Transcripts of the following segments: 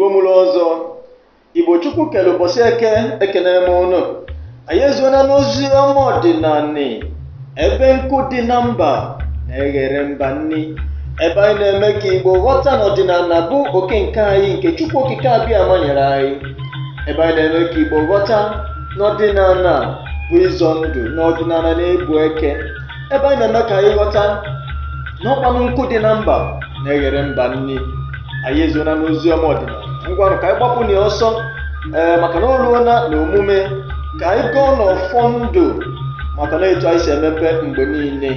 Igbo mụrụ ọzọ, Igbo Chukwu kere ụbọchị eke ekene m unu. Anyị ezuola n'ozi ọma ọdịnala ebe nkụ dị na mba na-eghere mba nni, ebe anyị na-eme ka Igbo ghọta na ọdịnala bụ oke nke anyị nke Chukwu okike abịama nyere anyị, ebe anyị na-eme ka Igbo ghọta na ọdịnala bụ ịzọ ndụ na ọdịnala na-ebu eke, ebe anyị na-eme ka anyị ghọta na ọkwanụ nkụ dị na mba na-eghere mba nni. Anyị ezuola n'ozi ọma ọdịnala, ngwanụ ka anyị gbapụ na ọsọ maka na o ruola na omume ka anyị gọọ n'ọfọ ndụ, maka na etu anyị si emepe mgbe niile.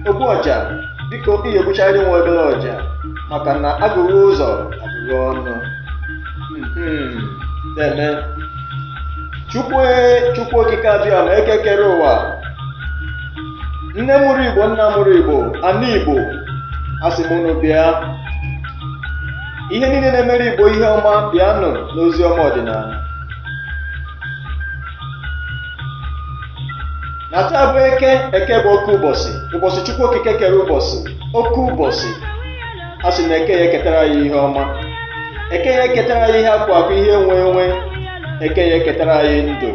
Ogbu ọja, biko ihe gbuchara nwa obere ọja, maka na agụghị ụzọ agụghị ọnụ. Deme Chukwu okike abịa ma eke kere ụwa, nne mụrụ Igbo, nna mụrụ Igbo, ana Igbo, asị m unu bịa. Ihe niile na-emere Igbo ihe ọma bịanụ n'ozi ọma ọdịnala. Na taa bụ eke bụ oke ụbọchị Chukwu okike kere ụbọchị, oke ụbọchị. A sị na eke ya eketara ya ihe ọma, eke ya eketara ya ihe akwụ akwụ, ihe enwe eke ya eketara ya ndụ.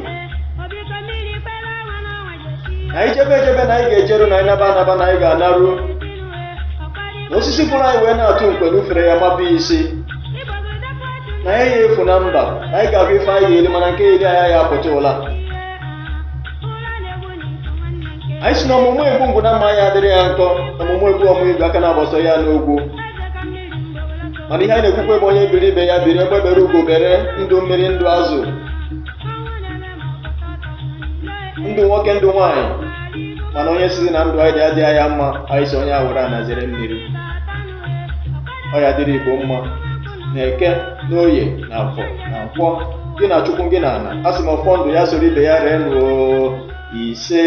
Na anyị jebe na anyị ga-ejeru, na anyị naba na anyị ga-anaru. Na osisi bụrụ anyị wee na-atụ mkpe n'ufere ya mabụ isi, na anyị ya efu na mba, na anyị ga-abụ ife anyị ga-eri, mana nke eri anyị ya apụta ụla. Anyị si na ọmụmụ egbu ngwụ na mma ya adịrị ya nkọ, ọmụmụ egbu ọmụigwe aka na-agbọsọ ya n'ogwu. Mana ihe anyị na-ekwukwa ebe onye biri ibe ya biri, egbe bere ugo bere, ndụ mmiri ndụ azụ, ndụ nwoke ndụ nwaanyị. Mana onye sizi na ndụ anyị dị adịghị ya mma, anyị si onye awụrụ anazere mmiri. Ọ ya dịrị Igbo mma na eke na oye na afọ na nkwọ, gị na Chukwu gị na ana, a sị m ọfọ ndụ ya soro ibe ya ree n'oo ise.